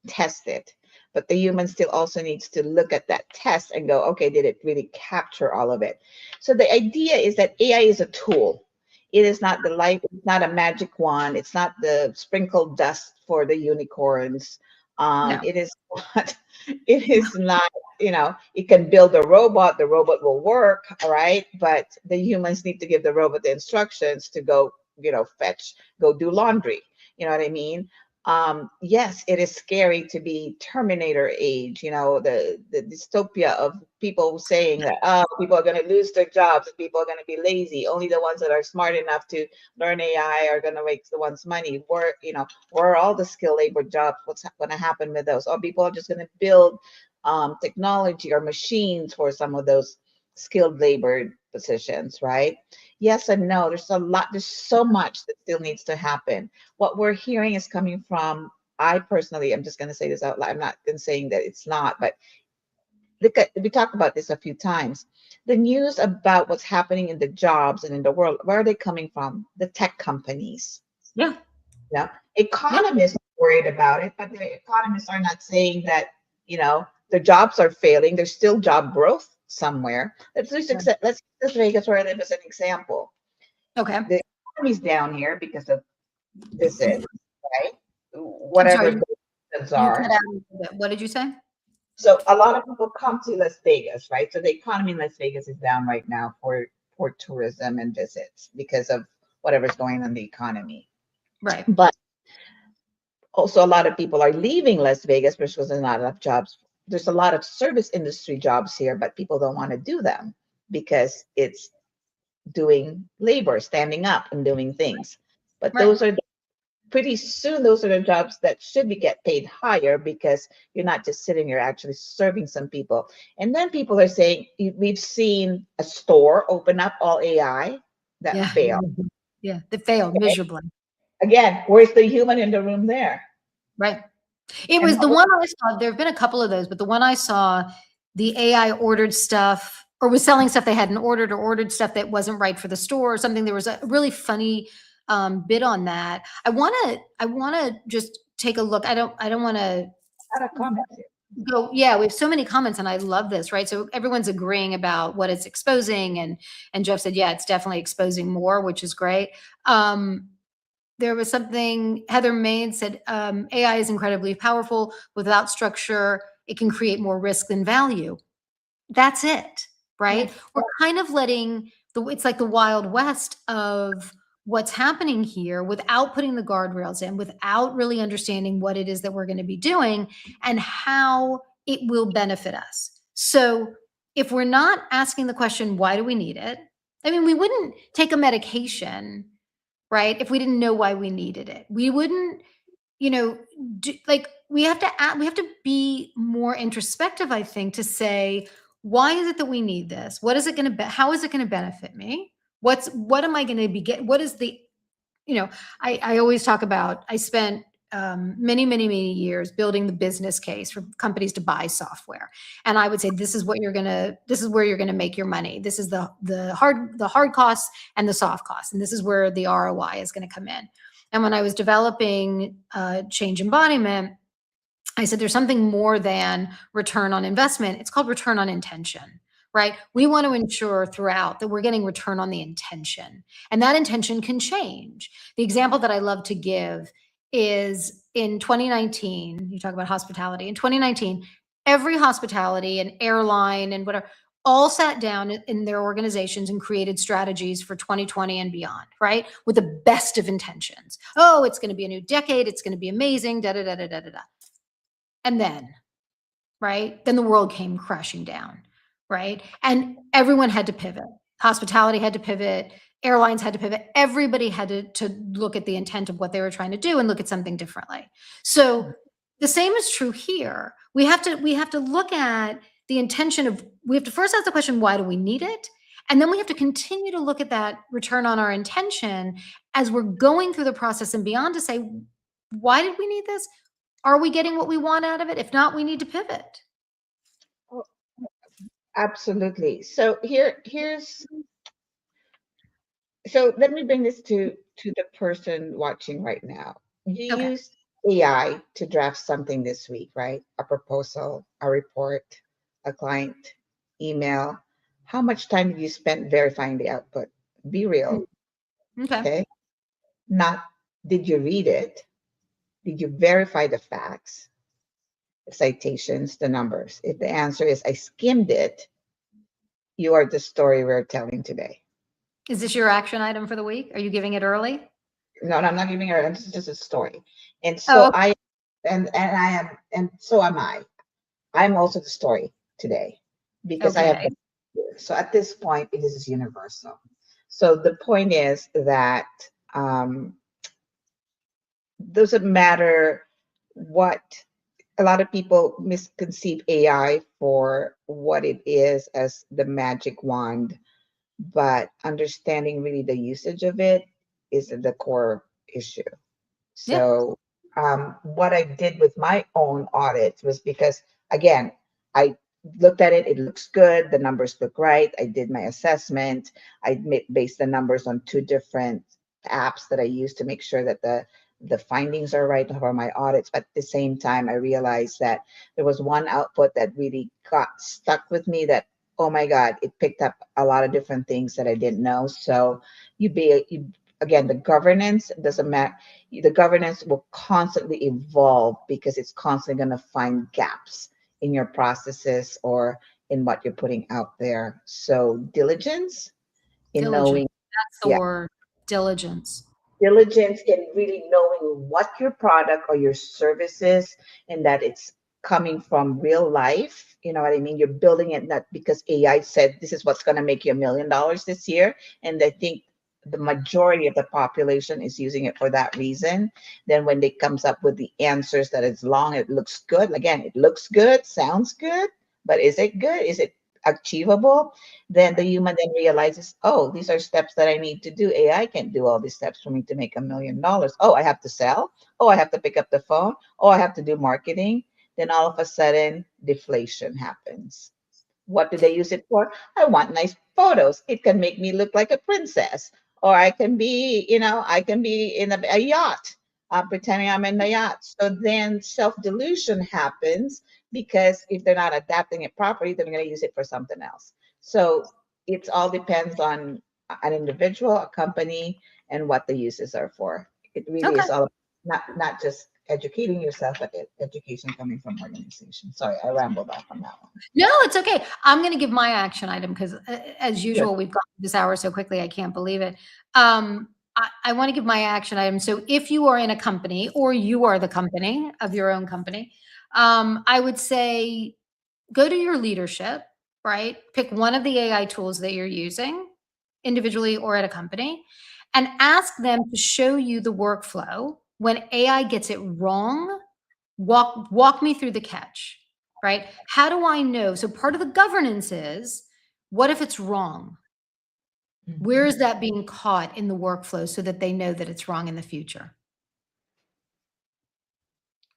test it. But the human still also needs to look at that test and go, okay, did it really capture all of it? So the idea is that AI is a tool. It is not the life, it's not a magic wand, it's not the sprinkled dust for the unicorns. No. It is not, it is not, it can build a robot, the robot will work, all right, but the humans need to give the robot the instructions to go, fetch, go do laundry. You know what I mean? Yes, it is scary to be Terminator age, the dystopia of people saying that, oh, people are going to lose their jobs and people are going to be lazy. Only the ones that are smart enough to learn AI are going to make the ones money. Where are all the skilled labor jobs? What's going to happen with those? Or people are just going to build technology or machines for some of those skilled labor positions, right? Yes and no. There's so much that still needs to happen. What we're hearing is coming from, I personally, I'm just going to say this out loud. I'm not saying that it's not, but we talked about this a few times. The news about what's happening in the jobs and in the world, where are they coming from? The tech companies. Yeah. Yeah. Yeah. Economists are worried about it, but the economists are not saying that, the jobs are failing. There's still job growth somewhere. Let's use Vegas where I live as an example. Okay. The economy's down here because of this is, right? I'm Whatever sorry, the reasons you cut are. out a little bit. What did you say? So a lot of people come to Las Vegas, right? So the economy in Las Vegas is down right now for tourism and visits because of whatever's going on in the economy. Right. But also a lot of people are leaving Las Vegas because there's not enough jobs. There's a lot of service industry jobs here, but people don't want to do them because it's doing labor, standing up and doing things. But Right. pretty soon those are the jobs that should be get paid higher because you're not just sitting, you're actually serving some people. And then people are saying, we've seen a store open up all AI that Yeah. failed. Yeah. They failed Okay? miserably. Again, where's the human in the room there? Right. It And was the one I saw. There have been a couple of those, but the one I saw, the AI ordered stuff or was selling stuff they hadn't ordered or ordered stuff that wasn't right for the store or something. There was a really funny bit on that. I want to just take a look. I don't want to not a comment here. go. Yeah, we have so many comments and I love this, right? So everyone's agreeing about what it's exposing and Jeff said, yeah, it's definitely exposing more, which is great. There was something Heather Main said, AI is incredibly powerful. Without structure, it can create more risk than value. That's it, right? Yes. We're kind of letting it's like the Wild West of what's happening here without putting the guardrails in, without really understanding what it is that we're going to be doing and how it will benefit us. So if we're not asking the question, why do we need it? I mean, we wouldn't take a medication, right? If we didn't know why we needed it, we wouldn't, like we have to be more introspective, I think, to say, why is it that we need this? What is it going to be? How is it going to benefit me? What am I going to be get? What is the, I always talk about, I spent many, many, many years building the business case for companies to buy software. And I would say, this is where you're going to make your money. This is the hard costs and the soft costs. And this is where the ROI is going to come in. And when I was developing change embodiment, I said, there's something more than return on investment. It's called return on intention, right? We want to ensure throughout that we're getting return on the intention, and that intention can change. The example that I love to give is in 2019, you talk about hospitality. In 2019, every hospitality and airline and whatever all sat down in their organizations and created strategies for 2020 and beyond, right? With the best of intentions. Oh, it's going to be a new decade. It's going to be amazing. Da da da da da da da. And then, right? Then the world came crashing down, right? And everyone had to pivot. Hospitality had to pivot. Airlines had to pivot. Everybody had to look at the intent of what they were trying to do and look at something differently. So the same is true here. We have to look at the intention of, we have to first ask the question, why do we need it? And then we have to continue to look at that return on our intention as we're going through the process and beyond to say, why did we need this? Are we getting what we want out of it? If not, we need to pivot. Oh, absolutely. So so let me bring this to the person watching right now. You Okay. used AI to draft something this week, right? A proposal, a report, a client email. How much time have you spent verifying the output? Be real, Okay. okay? Not did you read it? Did you verify the facts, the citations, the numbers? If the answer is I skimmed it, you are the story we're telling today. Is this your action item for the week? Are you giving it early? No, I'm not giving her. This is just a story. And Oh, so I am, and so am I. I'm also the story today because I have. okay. So at this point, it is universal. So the point is that um, doesn't matter what a lot of people misconceive AI for what it is as the magic wand, but understanding really the usage of it is the core issue. Yeah. So, what I did with my own audits was because, again, I looked at it, it looks good, the numbers look right. I did my assessment. Based the numbers on two different apps that I use to make sure that the findings are right for my audits. But at the same time, I realized that there was one output that really got stuck with me that, oh my God, it picked up a lot of different things that I didn't know. So you again, the governance doesn't matter. The governance will constantly evolve because it's constantly going to find gaps in your processes or in what you're putting out there. So diligence in Diligence. knowing, That's the yeah, word. Diligence. diligence in really knowing what your product or your service is and that it's coming from real life. You know what I mean? You're building it not because AI said this is what's going to make you $1 million this year. And I think the majority of the population is using it for that reason. Then when it comes up with the answers that it's long, it looks good. Again, it looks good, sounds good, but is it good? Is it achievable? Then the human then realizes, oh, these are steps that I need to do. AI can't do all these steps for me to make $1 million. Oh, I have to sell. Oh, I have to pick up the phone. Oh, I have to do marketing. Then all of a sudden, deflation happens. What do they use it for? I want nice photos. It can make me look like a princess. Or I can be, I can be in a yacht, pretending I'm in a yacht. So then self-delusion happens because if they're not adapting it properly, they're going to use it for something else. So it all depends on an individual, a company, and what the uses are for. It really Okay. is all not just educating yourself, but education coming from organization. Sorry, I rambled off on that one. No, it's okay. I'm going to give my action item because, as Good. usual, we've gone this hour so quickly. I can't believe it. I want to give my action item. So, if you are in a company or you are the company of your own company, I would say go to your leadership, right? Pick one of the AI tools that you're using individually or at a company and ask them to show you the workflow when AI gets it wrong. Walk me through the catch, right? How do I know? So part of the governance is, what if it's wrong? Where is that being caught in the workflow so that they know that it's wrong in the future?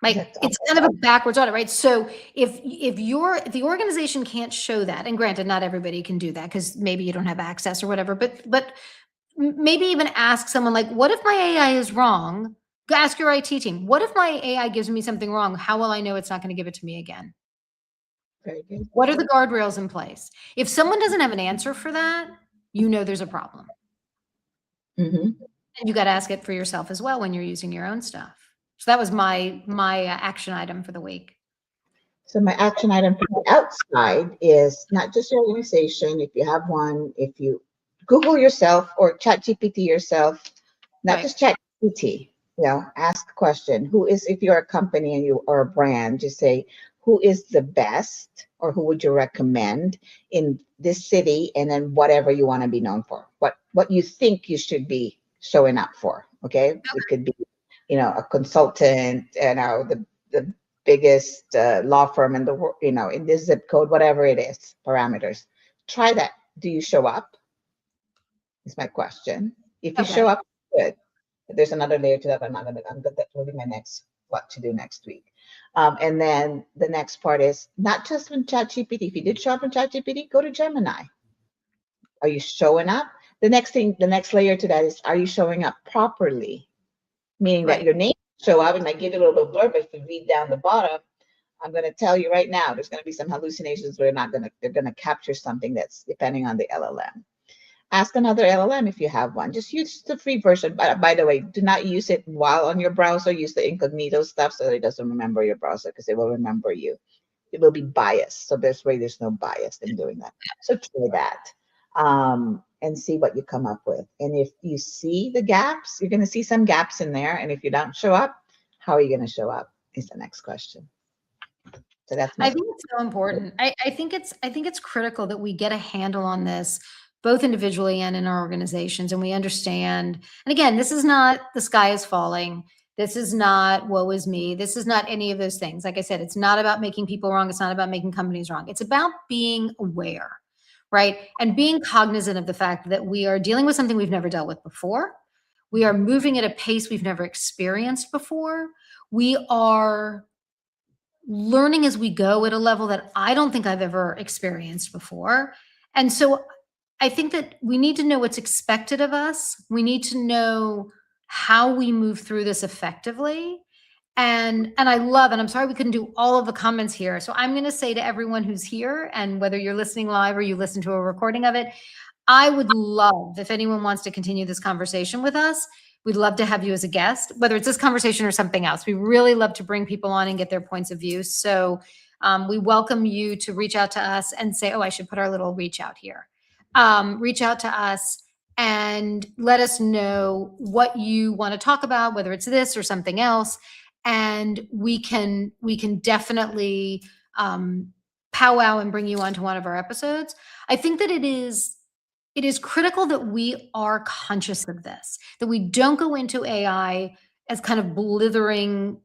Like, That's it's kind of a backwards audit, right? So if the organization can't show that, and granted, not everybody can do that because maybe you don't have access or whatever, but maybe even ask someone like, what if my AI is wrong? Go ask your IT team. What if my AI gives me something wrong? How will I know it's not going to give it to me again? very good. What are the guardrails in place? If someone doesn't have an answer for that, you know there's a problem. Mm-hmm. And you got to ask it for yourself as well when you're using your own stuff. So that was my action item for the week. So my action item from the outside is not just your organization. If you have one, if you Google yourself or chat GPT yourself, not Right. just chat GPT, ask the question, who is, if you're a company and you are a brand, just say, who is the best or who would you recommend in this city? And then whatever you want to be known for, what you think you should be showing up for. Okay. It could be, a consultant, the biggest law firm in the world, in this zip code, whatever it is, parameters. Try that. Do you show up? Is my question. If you show Okay. up, good. There's another layer to that. That will be my next, what to do next week. And then the next part is not just from ChatGPT. If you did show up in ChatGPT, go to Gemini. Are you showing up? The next layer to that is, are you showing up properly? Meaning that Right. your name show up, and I give you a little bit blurb. If you read down the bottom, I'm going to tell you right now, there's going to be some hallucinations where they're going to capture something that's depending on the LLM. Ask another LLM if you have one. Just use the free version. By the way, do not use it while on your browser. Use the incognito stuff so that it doesn't remember your browser, because it will remember you. It will be biased. So there's no bias in doing that. So try that, and see what you come up with. And if you see the gaps, you're going to see some gaps in there. And if you don't show up, how are you going to show up is the next question. So that's I my. think it's so important. I think it's critical that we get a handle on this, both individually and in our organizations, and we understand. And again, this is not the sky is falling. This is not woe is me. This is not any of those things. Like I said, it's not about making people wrong. It's not about making companies wrong. It's about being aware, right? And being cognizant of the fact that we are dealing with something we've never dealt with before. We are moving at a pace we've never experienced before. We are learning as we go at a level that I don't think I've ever experienced before. And so I think that we need to know what's expected of us. We need to know how we move through this effectively. And I love, and I'm sorry we couldn't do all of the comments here. So I'm going to say to everyone who's here, and whether you're listening live or you listen to a recording of it, I would love if anyone wants to continue this conversation with us. We'd love to have you as a guest, whether it's this conversation or something else. We really love to bring people on and get their points of view. So we welcome you to reach out to us and say, oh, I should put our little reach out here. Reach out to us and let us know what you want to talk about, whether it's this or something else. And we can definitely powwow and bring you onto one of our episodes. I think that it is critical that we are conscious of this, that we don't go into AI as kind of blithering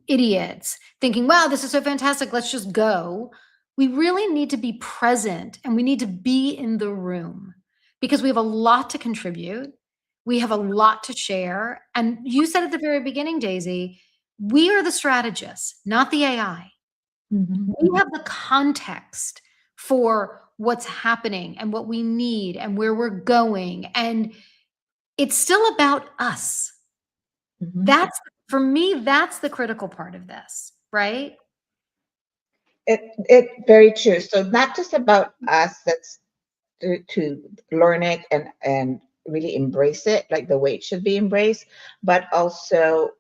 idiots thinking, wow, this is so fantastic, let's just go. We really need to be present and we need to be in the room because we have a lot to contribute. We have a lot to share. And you said at the very beginning, Daisy, we are the strategists, not the AI. We have the context for what's happening and what we need and where we're going. And it's still about us. That's, for me, that's the critical part of this, right? It very true. So not just about us. That's to learn it and really embrace it like the way it should be embraced, but also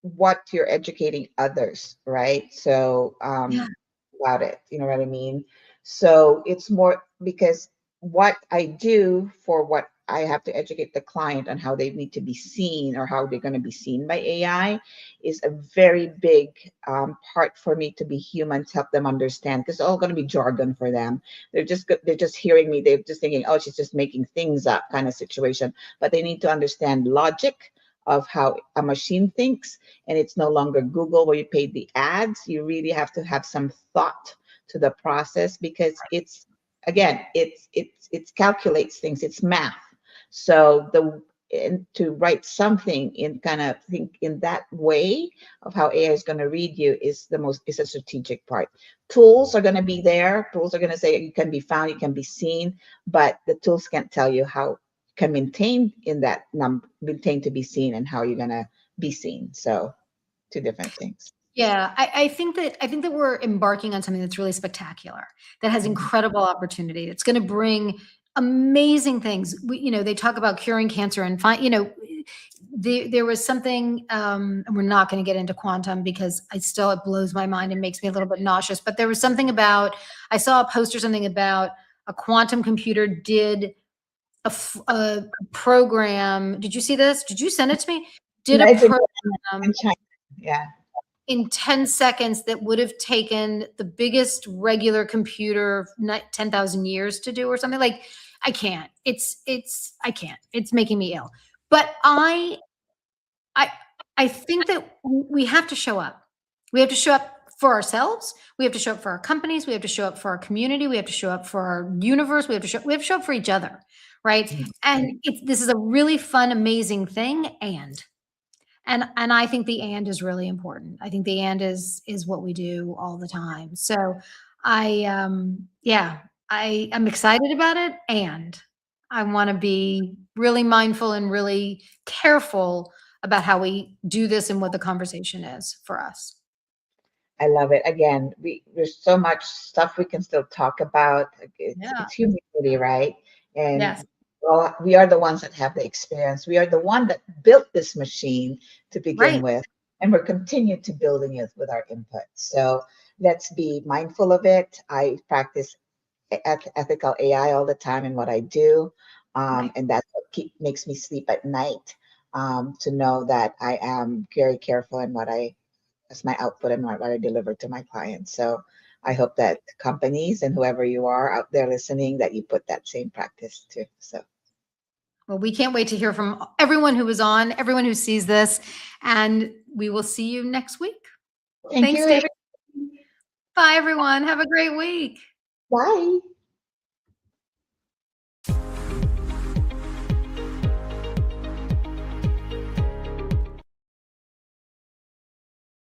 what you're educating others, right? So Yeah. about it, you know what I mean? So it's more because what I do for what I have to educate the client on how they need to be seen or how they're going to be seen by AI is a very big part for me to be human to help them understand, because it's all going to be jargon for them. They're just hearing me. They're just thinking, oh, she's just making things up kind of situation. But they need to understand logic of how a machine thinks, and it's no longer Google where you pay the ads. You really have to have some thought to the process, because it's, again, it calculates things. It's math. So and to write something in kind of think in that way of how AI is going to read you is a strategic part. Tools are going to be there. Tools are going to say you can be found, you can be seen, but the tools can't tell you how can maintain in that maintain to be seen and how you're going to be seen. So two different things. Yeah, I think that we're embarking on something that's really spectacular, that has incredible opportunity. It's going to bring amazing things. They talk about curing cancer and there was something, and we're not going to get into quantum because it blows my mind and makes me a little bit nauseous. But there was something about, I saw a post or something about a quantum computer did a program. Did you see this? Did you send it to me? Did a It's program in China. Yeah. in 10 seconds that would have taken the biggest regular computer 10,000 years to do or something. Like, I can't. I can't. It's making me ill. But I think that we have to show up. We have to show up for ourselves. We have to show up for our companies. We have to show up for our community. We have to show up for our universe. We have to show up for each other, right? And this is a really fun, amazing thing. And I think the and is really important. I think the and is what we do all the time. So I'm excited about it, and I want to be really mindful and really careful about how we do this and what the conversation is for us. I love it. Again, there's so much stuff we can still talk about. Like, Yeah. it's humanity, right? Yes. And well, we are the ones that have the experience. We are the one that built this machine to begin Right. with, and we're continuing to building it with our input. So let's be mindful of it. I practice ethical AI all the time in what I do, Right. and that's what makes me sleep at night. To know that I am very careful in what I as my output and what I deliver to my clients. So I hope that companies and whoever you are out there listening, that you put that same practice too. So Well, we can't wait to hear from everyone who was on, everyone who sees this, and we will see you next week. thank Thanks, you, Dave. everyone. Bye, everyone. Have a great week. Bye.